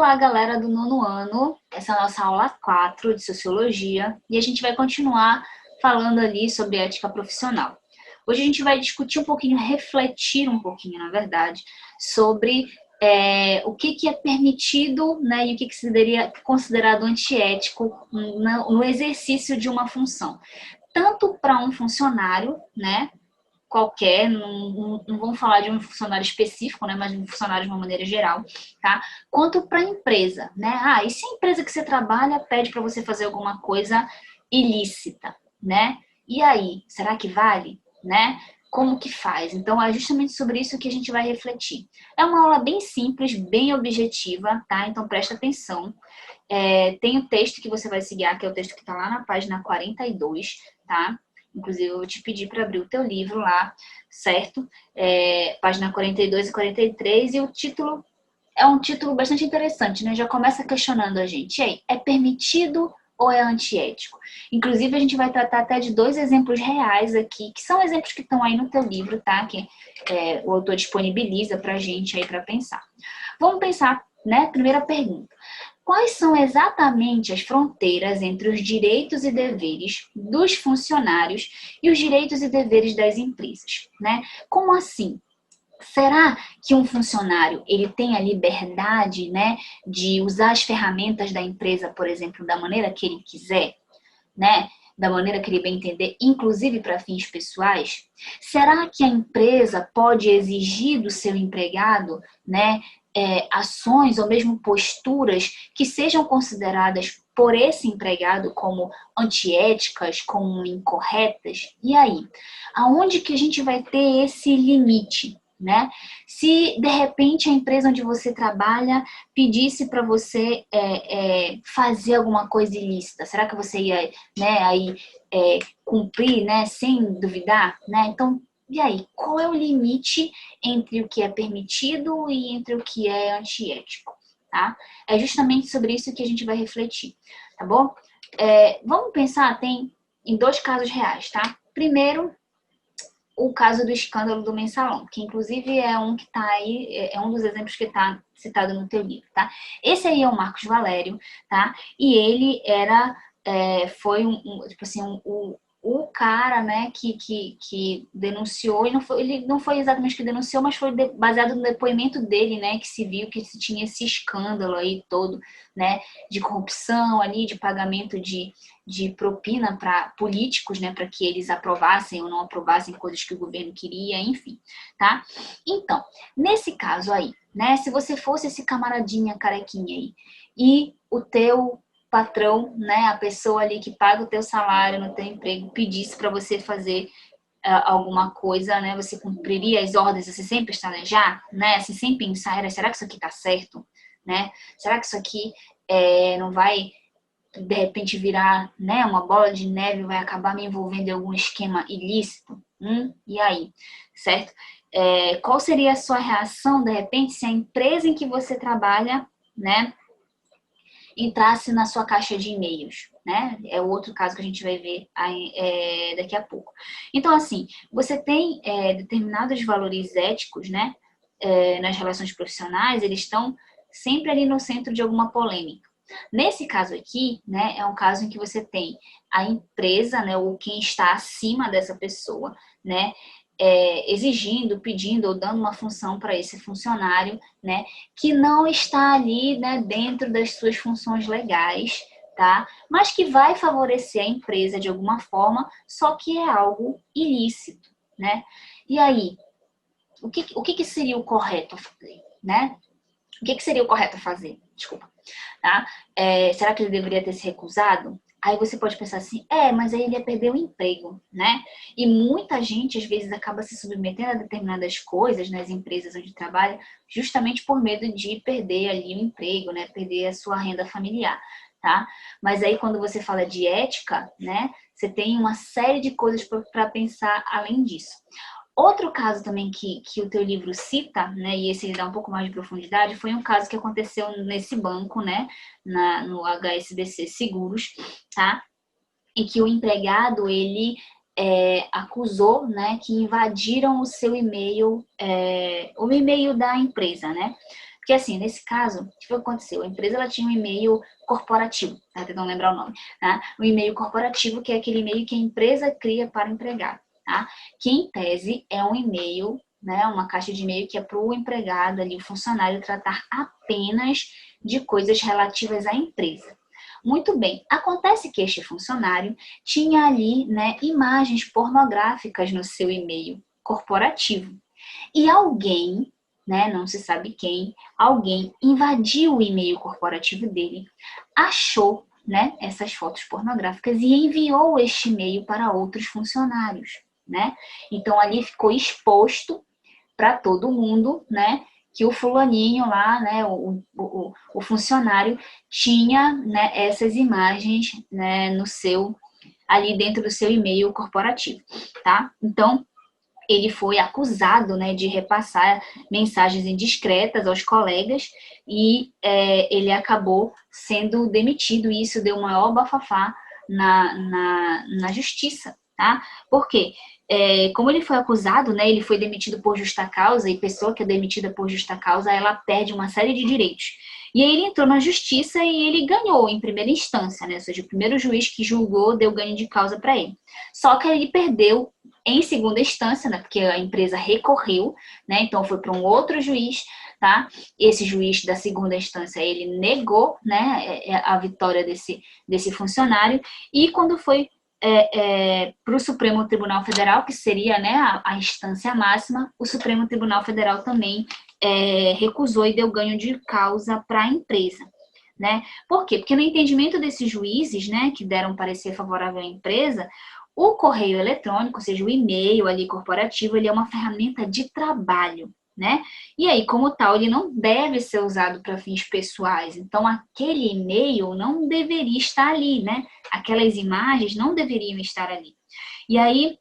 Olá, galera do nono ano. Essa é a nossa aula 4 de Sociologia e a gente vai continuar falando ali sobre ética profissional. Hoje a gente vai discutir um pouquinho, refletir um pouquinho, na verdade, sobre o que é permitido, né, e o que seria considerado antiético no exercício de uma função. Tanto para um funcionário, né, qualquer, não vamos falar de um funcionário específico, né, mas de um funcionário de uma maneira geral, tá? Quanto para a empresa, né? E se a empresa que você trabalha pede para você fazer alguma coisa ilícita, né? E aí, será que vale, né? Como que faz? Então, é justamente sobre isso que a gente vai refletir. É uma aula bem simples, bem objetiva, tá? Então, presta atenção. Tem o texto que você vai seguir, que é o texto que está lá na página 42, tá? Inclusive, eu vou te pedir para abrir o teu livro lá, certo? Página 42 e 43, e o título é um título bastante interessante, né? Já começa questionando a gente. E aí, é permitido ou é antiético? Inclusive, a gente vai tratar até de 2 exemplos reais aqui, que são exemplos que estão aí no teu livro, tá? Que o autor disponibiliza pra gente aí para pensar. Vamos pensar, né? Primeira pergunta. Quais são exatamente as fronteiras entre os direitos e deveres dos funcionários e os direitos e deveres das empresas, né? Como assim? Será que um funcionário ele tem a liberdade, né, de usar as ferramentas da empresa, por exemplo, da maneira que ele quiser, né? Da maneira que ele bem entender, inclusive para fins pessoais? Será que a empresa pode exigir do seu empregado, né, ações ou mesmo posturas que sejam consideradas por esse empregado como antiéticas, como incorretas? E aí? Aonde que a gente vai ter esse limite, né? Se de repente a empresa onde você trabalha pedisse para você fazer alguma coisa ilícita, será que você ia, né, cumprir, né, sem duvidar, né? Então, e aí, qual é o limite entre o que é permitido e entre o que é antiético, tá? É justamente sobre isso que a gente vai refletir, tá bom? Vamos pensar em 2 casos reais, tá? Primeiro, o caso do escândalo do Mensalão, que inclusive é um que está aí, é um dos exemplos que está citado no teu livro, tá? Esse aí é o Marcos Valério, tá? E ele foi tipo assim, o cara, né, que denunciou, e ele não foi exatamente que denunciou, mas foi baseado no depoimento dele, né, que se viu que se tinha esse escândalo aí todo, né, de corrupção ali, de pagamento de propina para políticos, né, para que eles aprovassem ou não aprovassem coisas que o governo queria, enfim, tá? Então, nesse caso aí, né, se você fosse esse camaradinha carequinha aí, e o teu patrão, né, a pessoa ali que paga o teu salário no teu emprego, pedisse para você fazer alguma coisa, né, você cumpriria as ordens, você sem pestanejar, né, assim, sem pensar, será que isso aqui tá certo, né? Será que isso aqui não vai de repente virar, né, uma bola de neve, vai acabar me envolvendo em algum esquema ilícito? E aí, certo? Qual seria a sua reação, de repente, se a empresa em que você trabalha, né, entrasse na sua caixa de e-mails, né? É o outro caso que a gente vai ver daqui a pouco. Então, assim, você tem determinados valores éticos, né, nas relações profissionais, eles estão sempre ali no centro de alguma polêmica. Nesse caso aqui, né, é um caso em que você tem a empresa, né, ou quem está acima dessa pessoa, né, exigindo, pedindo ou dando uma função para esse funcionário, né, que não está ali, né, dentro das suas funções legais, tá? Mas que vai favorecer a empresa de alguma forma, só que é algo ilícito, né? E aí, o que seria o correto, né? O que seria o correto fazer? Desculpa. Tá? Será que ele deveria ter se recusado? Aí você pode pensar assim, mas aí ele ia perder o emprego, né? E muita gente, às vezes, acaba se submetendo a determinadas coisas nas empresas onde trabalha, justamente por medo de perder ali o emprego, né? Perder a sua renda familiar, tá? Mas aí, quando você fala de ética, né? Você tem uma série de coisas para pensar além disso. Outro caso também que o teu livro cita, né, e esse ele dá um pouco mais de profundidade, foi um caso que aconteceu nesse banco, né, no HSBC Seguros, tá? Em que o empregado, ele acusou, né, que invadiram o seu e-mail, o e-mail da empresa, né? Porque assim, nesse caso, o que aconteceu? A empresa ela tinha um e-mail corporativo, tá tentando lembrar o nome, tá? Um e-mail corporativo que é aquele e-mail que a empresa cria para o empregado, tá? Que em tese é um e-mail, né? Uma caixa de e-mail que é para o empregado ali, o funcionário, tratar apenas de coisas relativas à empresa. Muito bem, acontece que este funcionário tinha ali, né, imagens pornográficas no seu e-mail corporativo. E alguém, né, não se sabe quem, alguém invadiu o e-mail corporativo dele, achou, né, essas fotos pornográficas e enviou este e-mail para outros funcionários, né? Então ali ficou exposto para todo mundo, né, que o fulaninho lá, né, o funcionário tinha, né, essas imagens, né, no seu, ali dentro do seu e-mail corporativo, tá? Então, ele foi acusado, né, de repassar mensagens indiscretas aos colegas e ele acabou sendo demitido e isso deu um maior bafafá na justiça, tá? Por quê? Como ele foi acusado, né, ele foi demitido por justa causa e pessoa que é demitida por justa causa, ela perde uma série de direitos. E aí ele entrou na justiça e ele ganhou em primeira instância, né? Ou seja, o primeiro juiz que julgou deu ganho de causa para ele. Só que ele perdeu em segunda instância, né? Porque a empresa recorreu, né? Então foi para um outro juiz, tá? Esse juiz da segunda instância ele negou, né? A vitória desse funcionário e quando foi para o Supremo Tribunal Federal, que seria, né, a instância máxima, o Supremo Tribunal Federal também recusou e deu ganho de causa para a empresa. Né? Por quê? Porque no entendimento desses juízes, né, que deram parecer favorável à empresa, o correio eletrônico, ou seja, o e-mail ali corporativo, ele é uma ferramenta de trabalho, né? E aí, como tal, ele não deve ser usado para fins pessoais. Então, aquele e-mail não deveria estar ali, né? Aquelas imagens não deveriam estar ali. E aí,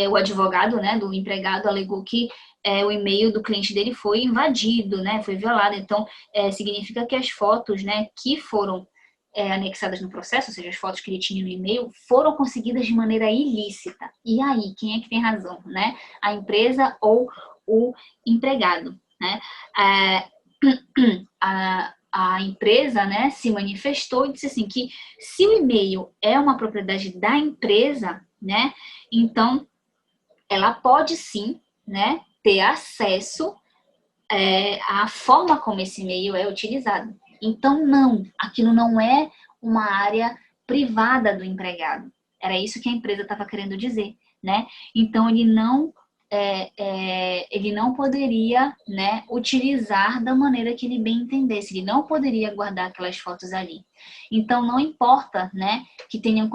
o advogado, né, do empregado alegou que o e-mail do cliente dele foi invadido, né, foi violado. Então, significa que as fotos, né, que foram anexadas no processo, ou seja, as fotos que ele tinha no e-mail, foram conseguidas de maneira ilícita. E aí, quem é que tem razão, né? A empresa ou o empregado, né? A empresa, né, se manifestou e disse assim que se o e-mail é uma propriedade da empresa, né, então ela pode sim, né, ter acesso à forma como esse e-mail é utilizado. Então, não, aquilo não é uma área privada do empregado. Era isso que a empresa estava querendo dizer, né? Então, ele não poderia, né, utilizar da maneira que ele bem entendesse. Ele não poderia guardar aquelas fotos ali. Então, não importa, né, que tenham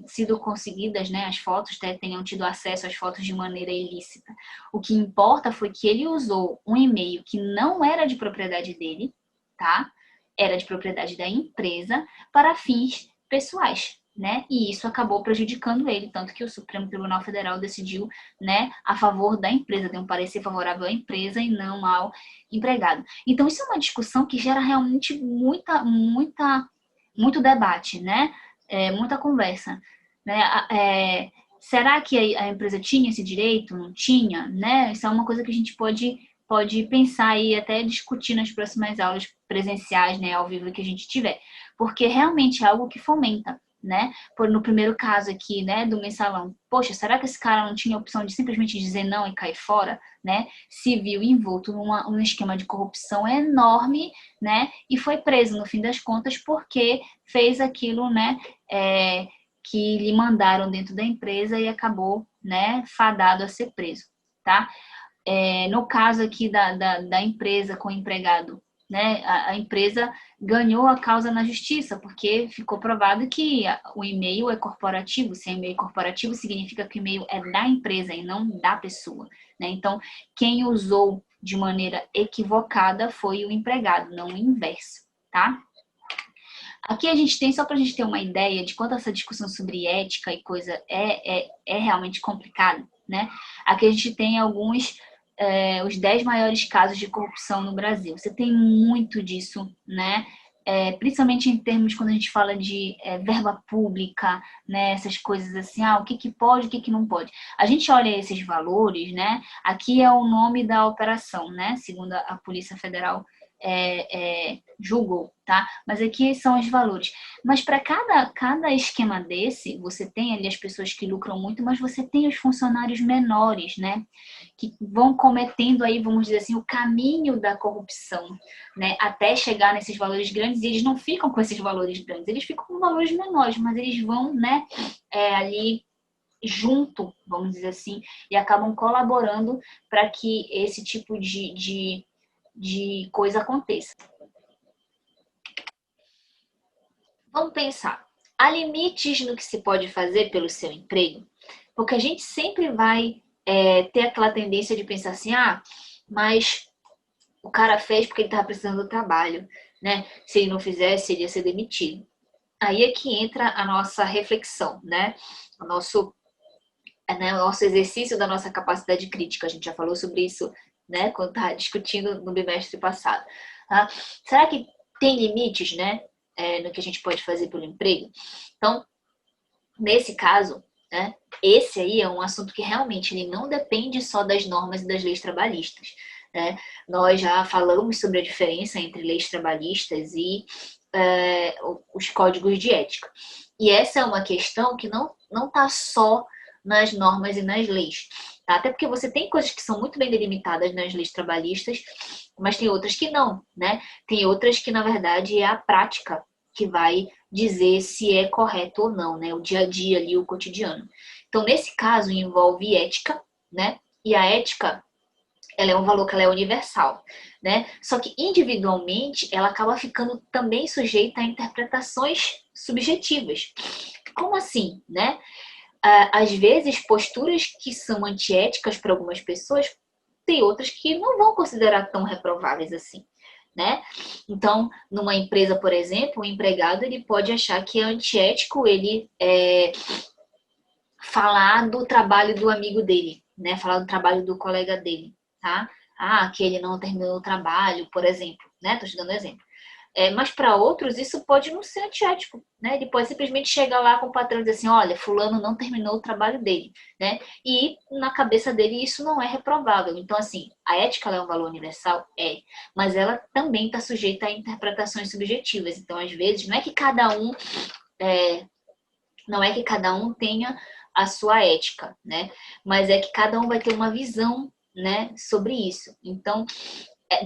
sido conseguidas, né, as fotos, tenham tido acesso às fotos de maneira ilícita. O que importa foi que ele usou um e-mail que não era de propriedade dele, tá? Era de propriedade da empresa para fins pessoais, né? E isso acabou prejudicando ele, tanto que o Supremo Tribunal Federal decidiu, né, a favor da empresa, deu um parecer favorável à empresa e não ao empregado. Então isso é uma discussão que gera realmente muito debate, né? Muita conversa, né? Será que a empresa tinha esse direito? Não tinha, né? Isso é uma coisa que a gente pode pensar e até discutir nas próximas aulas presenciais, né, ao vivo que a gente tiver, porque realmente é algo que fomenta, né? No primeiro caso aqui, né, do mensalão, poxa, será que esse cara não tinha a opção de simplesmente dizer não e cair fora, né? Se viu envolto num esquema de corrupção enorme, né? E foi preso no fim das contas porque fez aquilo, né? Que lhe mandaram dentro da empresa e acabou, né, fadado a ser preso, tá? No caso aqui da empresa com o empregado, né, a empresa ganhou a causa na justiça, porque ficou provado que o e-mail é corporativo. Se é e-mail corporativo, significa que o e-mail é da empresa e não da pessoa, né? Então, quem usou de maneira equivocada foi o empregado, não o inverso, tá? Aqui a gente tem, só para a gente ter uma ideia de quanto essa discussão sobre ética e coisa é realmente complicada, né? Aqui a gente tem os 10 maiores casos de corrupção no Brasil. Você tem muito disso, né? Principalmente em termos quando a gente fala de verba pública, né? Essas coisas assim, o que pode, o que não pode. A gente olha esses valores, né? Aqui é o nome da operação, né? Segundo a Polícia Federal julgou, tá? Mas aqui são os valores. Mas para cada esquema desse, você tem ali as pessoas que lucram muito, mas você tem os funcionários menores, né? Que vão cometendo aí, vamos dizer assim, o caminho da corrupção, né? Até chegar nesses valores grandes, e eles não ficam com esses valores grandes, eles ficam com valores menores, mas eles vão, né, ali junto, vamos dizer assim, e acabam colaborando para que esse tipo de coisa aconteça. Vamos pensar. Há limites no que se pode fazer pelo seu emprego? Porque a gente sempre vai ter aquela tendência de pensar assim, mas o cara fez porque ele estava precisando do trabalho, né? Se ele não fizesse, ele ia ser demitido. Aí é que entra a nossa reflexão, né? O nosso exercício da nossa capacidade crítica. A gente já falou sobre isso, né? Quando estava discutindo no bimestre passado. Tá? Será que tem limites, né? No que a gente pode fazer pelo emprego? Então, nesse caso, né? Esse aí é um assunto que realmente ele não depende só das normas e das leis trabalhistas. Né? Nós já falamos sobre a diferença entre leis trabalhistas e os códigos de ética. E essa é uma questão que não está só nas normas e nas leis. Tá? Até porque você tem coisas que são muito bem delimitadas nas leis trabalhistas, mas tem outras que não, né? Tem outras que, na verdade, é a prática que vai dizer se é correto ou não, né? O dia a dia ali, o cotidiano. Então, nesse caso, envolve ética, né? E a ética, ela é um valor que ela é universal, né? Só que individualmente ela acaba ficando também sujeita a interpretações subjetivas. Como assim, né? Às vezes, posturas que são antiéticas para algumas pessoas, tem outras que não vão considerar tão reprováveis assim, né? Então, numa empresa, por exemplo, o empregado ele pode achar que é antiético ele falar do trabalho do amigo dele, né? Falar do trabalho do colega dele, tá? Que ele não terminou o trabalho, por exemplo, né? Tô te dando um exemplo. Mas para outros isso pode não ser antiético, né? Ele pode simplesmente chegar lá com o patrão e dizer assim, olha, fulano não terminou o trabalho dele, né? E na cabeça dele isso não é reprovável. Então, assim, a ética ela é um valor universal? É. Mas ela também está sujeita a interpretações subjetivas. Então, às vezes, não é que cada um tenha a sua ética, né? Mas é que cada um vai ter uma visão, né, sobre isso. Então,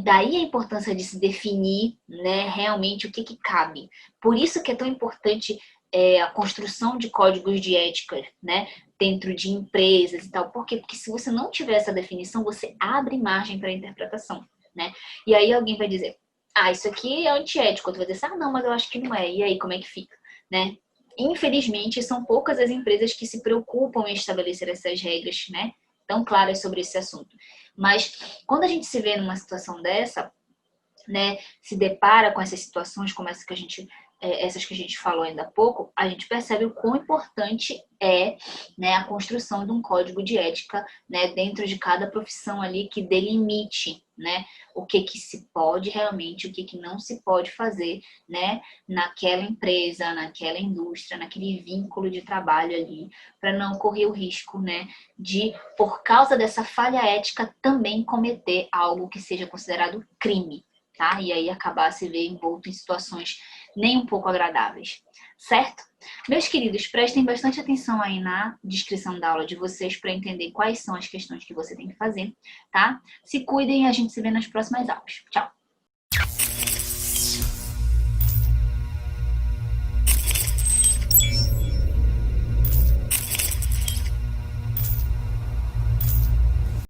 daí a importância de se definir, né, realmente o que cabe. Por isso que é tão importante a construção de códigos de ética, né, dentro de empresas e tal. Por quê? Porque se você não tiver essa definição, você abre margem para a interpretação, né? E aí alguém vai dizer, isso aqui é antiético. Outro vai dizer, não, mas eu acho que não é. E aí, como é que fica, né? Infelizmente, são poucas as empresas que se preocupam em estabelecer essas regras, né, tão claras sobre esse assunto. Mas quando a gente se vê numa situação dessa, né, se depara com essas situações como essa que essas que a gente falou ainda há pouco, a gente percebe o quão importante é, né, a construção de um código de ética, né, dentro de cada profissão ali que delimite, né, o que se pode realmente, o que não se pode fazer, né, naquela empresa, naquela indústria, naquele vínculo de trabalho ali, para não correr o risco, né, de, por causa dessa falha ética, também cometer algo que seja considerado crime. Tá? E aí acabar se ver envolto em situações nem um pouco agradáveis, certo? Meus queridos, prestem bastante atenção aí na descrição da aula de vocês para entender quais são as questões que você tem que fazer, tá? Se cuidem e a gente se vê nas próximas aulas. Tchau!